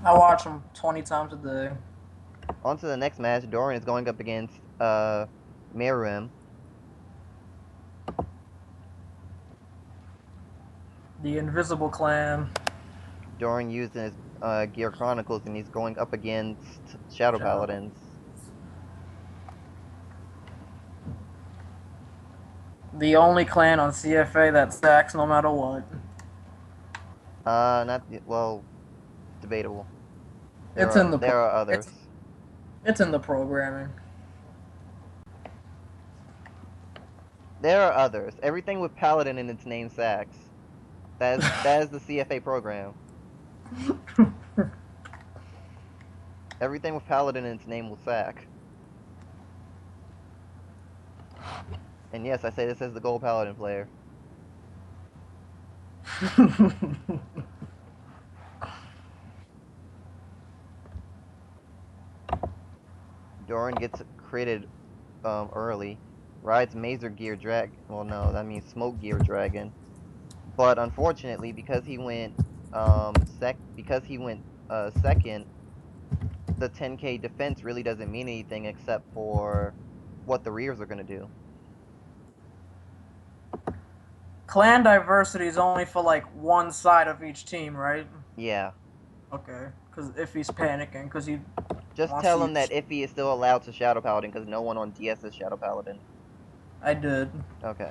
I watch them 20 times a day. On to the next match. Doryan is going up against Meruem. The Invisible Clan. Doryan using his Gear Chronicles, and he's going up against Shadow Shadow. Paladins. The only clan on CFA that stacks no matter what. Not well, debatable. It's in the There are it's others. it's in the programming. There are others. Everything with Paladin in its name sacks. That is the CFA program. Everything with Paladin in its name will sack. And yes, I say this as the Gold Paladin player. Doran gets critted early. Rides Mazer Gear Drag. Well, no, that means Smoke Gear Dragon. But unfortunately, because he went second, the 10k defense really doesn't mean anything except for what the rears are gonna do. Clan diversity is only for like one side of each team, right? Yeah. Okay, because if he's panicking, because he Just wants to tell him that use. Iffy is still allowed to Shadow Paladin because no one on DS is Shadow Paladin. I did. Okay.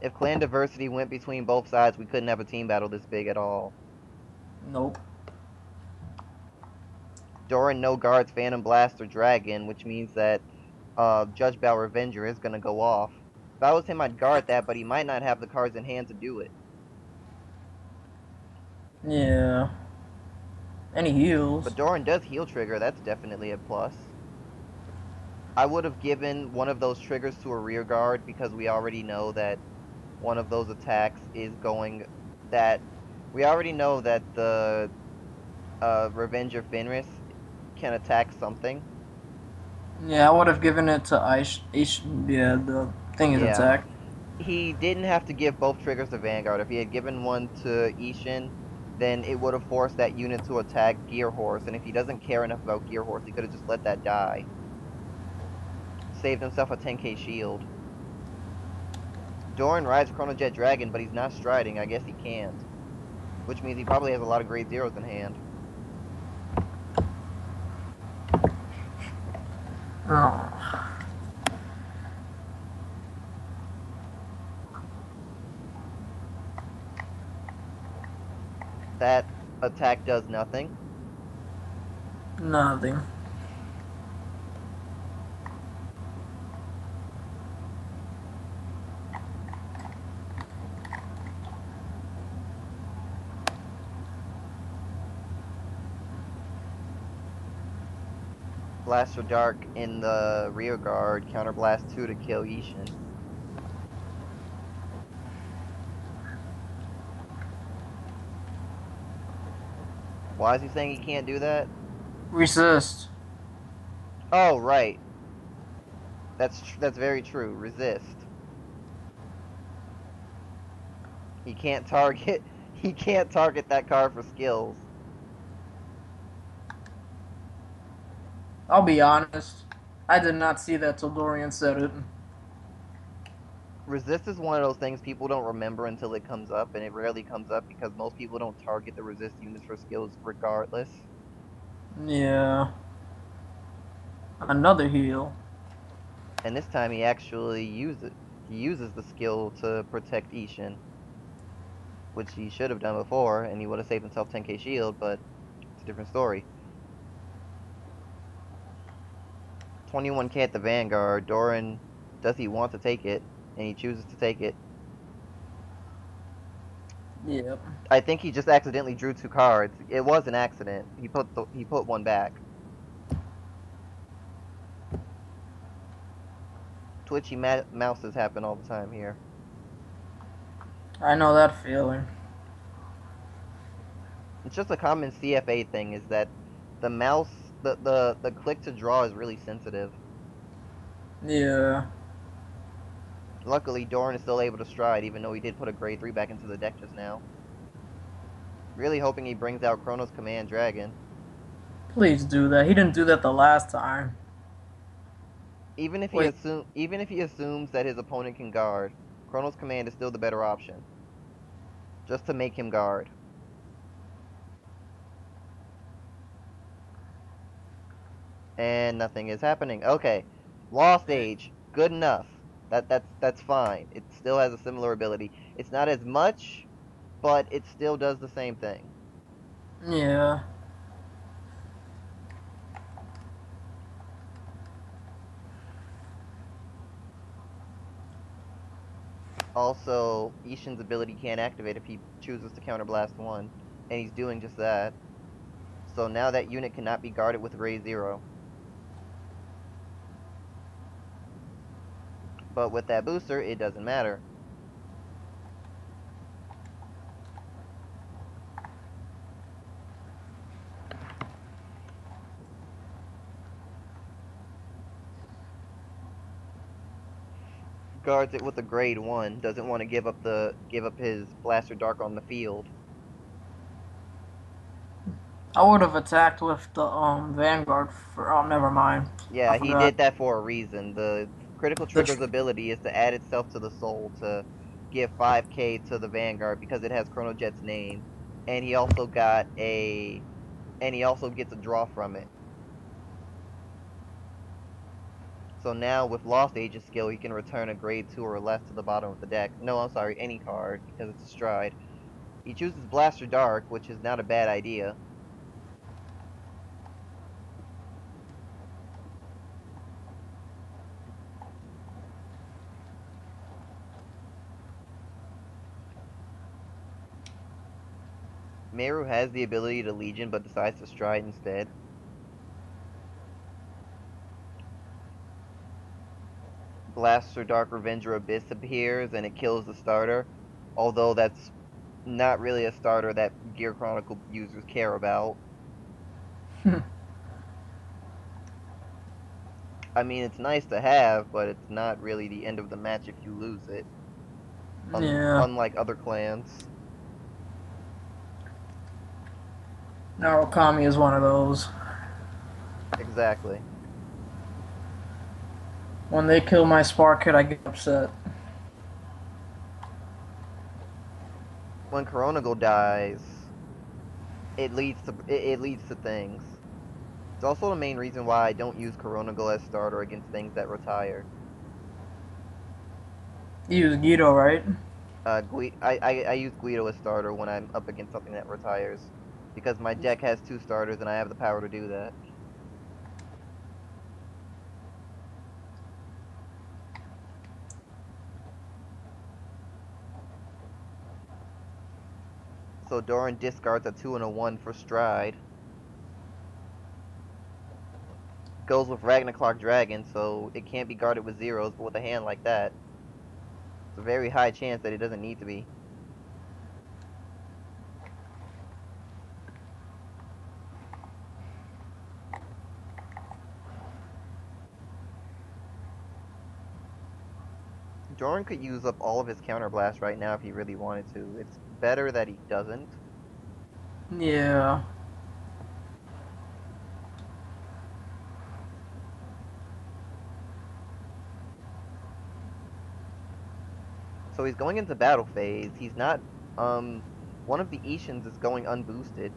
If clan diversity went between both sides, we couldn't have a team battle this big at all. Nope. Doran no guards Phantom Blast or Dragon, which means that Judge Bow Revenger is gonna go off. If I was him, I'd guard that, but he might not have the cards in hand to do it. Yeah. And he But heals. Doran does heal trigger, that's definitely a plus. I would have given one of those triggers to a rear guard because we already know that one of those attacks is going that we already know that the Revenger Fenris can attack something. Yeah, I would have given it to Ish. Yeah, the thing is Yeah. attack. He didn't have to give both triggers to Vanguard. If he had given one to Ishin, then it would have forced that unit to attack Gear Horse, and if he doesn't care enough about Gear Horse, he could have just let that die. Saved himself a 10k shield. Doran rides Chrono Jet Dragon, but he's not striding. I guess he can't. Which means he probably has a lot of grade zeros in hand. Oh. That attack does nothing. Nothing. Blaster Dark in the rear guard, Counterblast 2 to kill Ishin. Why is he saying he can't do that? Resist. Oh, right. That's very true. Resist. He can't target. He can't target that card for skills. I'll be honest. I did not see that till Dorian said it. Resist is one of those things people don't remember until it comes up, and it rarely comes up because most people don't target the resist units for skills regardless. Yeah. Another heal. And this time he actually uses it. He uses the skill to protect Ishin, which he should have done before, and he would have saved himself 10k shield, but it's a different story. 21k at the Vanguard. Doran, does he want to take it? And he chooses to take it. Yep. I think he just accidentally drew 2 cards. It was an accident. He put one back. Twitchy mouses happen all the time here. I know that feeling. It's just a common CFA thing is that the mouse, the click to draw is really sensitive. Yeah. Luckily, Doran is still able to stride, even though he did put a grade 3 back into the deck just now. Really hoping he brings out Chronos Command Dragon. Please do that. He didn't do that the last time. Wait, Even if he assumes that his opponent can guard, Chronos Command is still the better option. Just to make him guard. And nothing is happening. Okay. Lost Age. Good enough. That's fine. It still has a similar ability. It's not as much, but it still does the same thing. yeah. Also, Ishin's ability can't activate if he chooses to counterblast one, and he's doing just that. So now that unit cannot be guarded with Ray Zero. But with that booster, it doesn't matter. Guards it with a grade 1, doesn't want to give up his Blaster Dark on the field. I would have attacked with the Vanguard for. Oh, never mind. I Yeah, he forgot. did that for a reason. The Critical The Trigger's ability is to add itself to the soul to give 5k to the Vanguard because it has Chrono Jet's name. And he also gets a draw from it. So now with Lost Age's skill, he can return a grade 2 or less to the bottom of the deck. No, I'm sorry, any card, because it's a stride. He chooses Blaster Dark, which is not a bad idea. Meru has the ability to Legion, but decides to Stride instead. Blaster Dark Revenger Abyss appears, and it kills the starter. Although that's not really a starter that Gear Chronicle users care about. I mean, it's nice to have, but it's not really the end of the match if you lose it. yeah. Unlike other clans. Narukami is one of those. Exactly. When they kill my Spark Kid, I get upset. When Coronagle dies, it leads to things. It's also the main reason why I don't use Coronagle as starter against things that retire. You use Guido, right? I use Guido as starter when I'm up against something that retires. Because my deck has 2 starters and I have the power to do that. So Doryan discards a 2 and a 1 for Stride. Goes with Ragnarok Dragon, so it can't be guarded with zeros, but with a hand like that, it's a very high chance that it doesn't need to be. Doryan could use up all of his counterblast right now if he really wanted to. It's better that he doesn't. Yeah. So he's going into battle phase. He's not, one of the Ishins is going unboosted.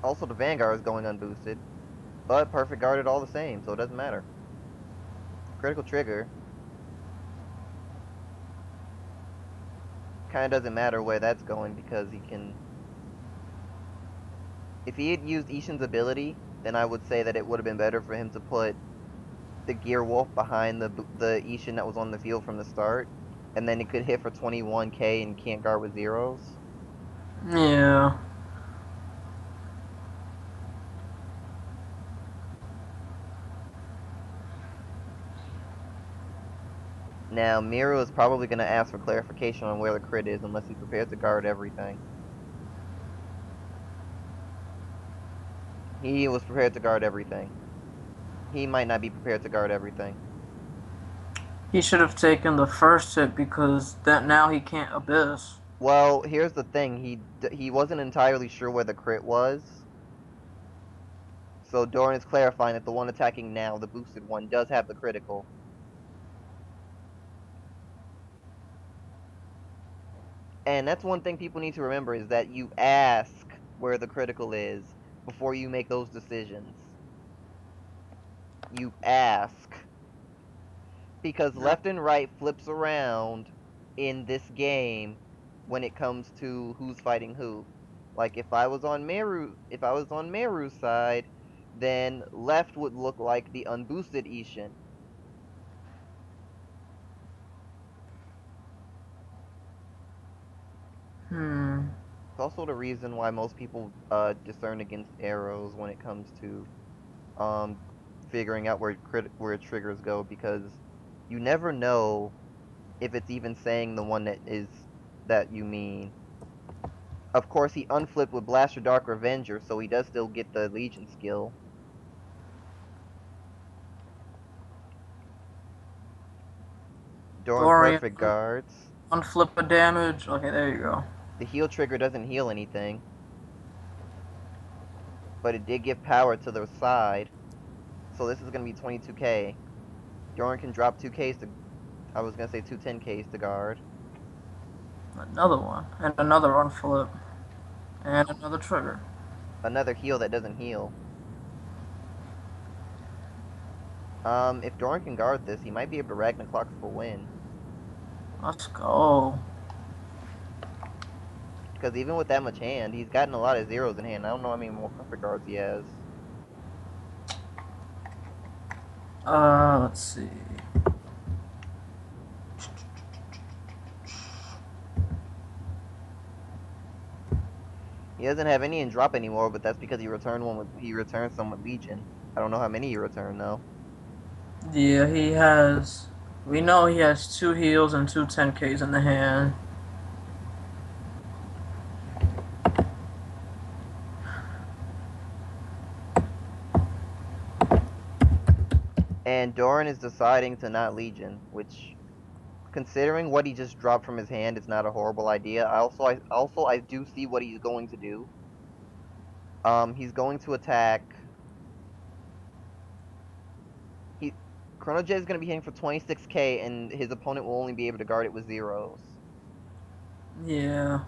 Also, the Vanguard is going unboosted. But perfect guarded all the same, so it doesn't matter. Critical Trigger. Kinda doesn't matter where that's going because he can... If he had used Ishin's ability, then I would say that it would have been better for him to put the Gear Wolf behind the Ishin that was on the field from the start. And then it could hit for 21k and can't guard with zeros. Yeah. Now, Miro is probably going to ask for clarification on where the crit is unless he's prepared to guard everything. He was prepared to guard everything. He might not be prepared to guard everything. He should have taken the first hit because that now he can't Abyss. Well, here's the thing. He wasn't entirely sure where the crit was. So Doryan is clarifying that the one attacking now, the boosted one, does have the critical. And that's one thing people need to remember is that you ask where the critical is before you make those decisions. You ask. Because left and right flips around in this game when it comes to who's fighting who. Like if I was on Meru's side, then left would look like the unboosted Ishin. Hmm. It's also the reason why most people discern against arrows when it comes to um figuring out where triggers go, because you never know if it's even saying the one that you mean. Of course, he unflipped with Blaster Dark Revenger, so he does still get the Legion skill. During Doryan perfect guards, unflip a damage. Okay, there you go. the heal trigger doesn't heal anything, but it did give power to the side. So this is going to be 22k. Doran can drop 2ks to, I was going to say 210ks to guard. Another one. And another unflip. And another trigger. Another heal that doesn't heal. If Doran can guard this, he might be able to Ragnarok for a win. Let's go. Because even with that much hand, he's gotten a lot of zeros in hand. I don't know how many more perfect guards he has. Let's see. He doesn't have any in drop anymore, but that's because he returned some with Legion. I don't know how many he returned though. Yeah, he has. We know he has 2 heals and 2 10Ks in the hand. And Doran is deciding to not Legion, which, considering what he just dropped from his hand, is not a horrible idea. I do see what he's going to do. He's going to attack. He Chrono Jet is going to be hitting for 26k, and his opponent will only be able to guard it with zeros. Yeah.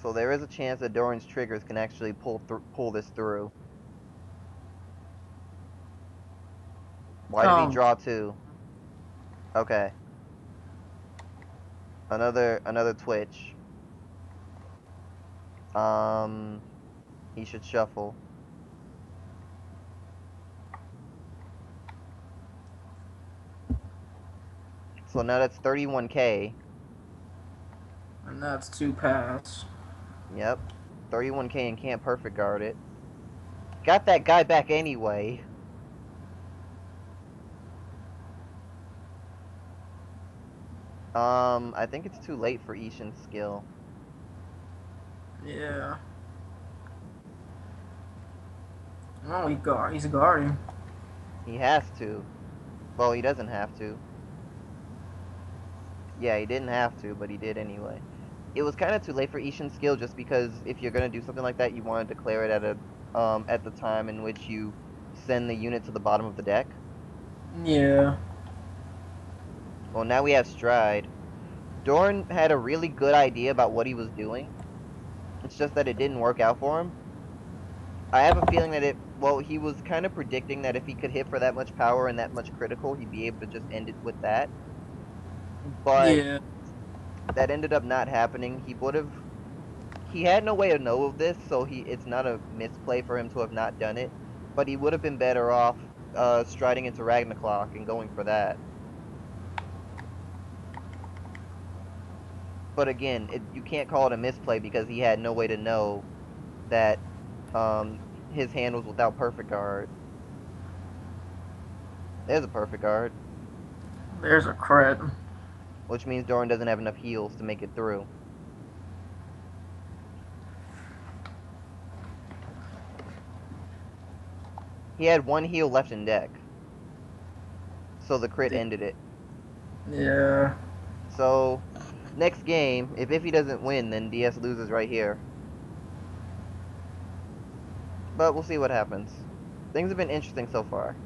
So there is a chance that Doran's triggers can actually pull this through. Why did he Um, draw two? Okay. Another twitch. Um, he should shuffle. So now that's 31k. and that's 2 pass. Yep. 31k and can't perfect guard it. Got that guy back anyway. I think it's too late for Ishin's skill. Yeah. Oh, he's guarding. He has to. Well, he doesn't have to. Yeah, he didn't have to, but he did anyway. It was kind of too late for Ishin's skill, just because if you're gonna do something like that, you want to declare it at the time in which you send the unit to the bottom of the deck. Yeah. Well, now we have Stride. Dorn had a really good idea about what he was doing. It's just that it didn't work out for him. I have a feeling that he was kind of predicting that if he could hit for that much power and that much critical, he'd be able to just end it with that. But Yeah. that ended up not happening. He had no way to know of this, so it's not a misplay for him to have not done it. But he would have been better off striding into Ragnarok and going for that. But again, you can't call it a misplay because he had no way to know that his hand was without perfect guard. There's a perfect guard, There's a crit. which means Doran doesn't have enough heals to make it through. He had one heal left in deck, so the crit D- ended it. Yeah. So, next game, if Iffy doesn't win, then DS loses right here. But we'll see what happens. Things have been interesting so far.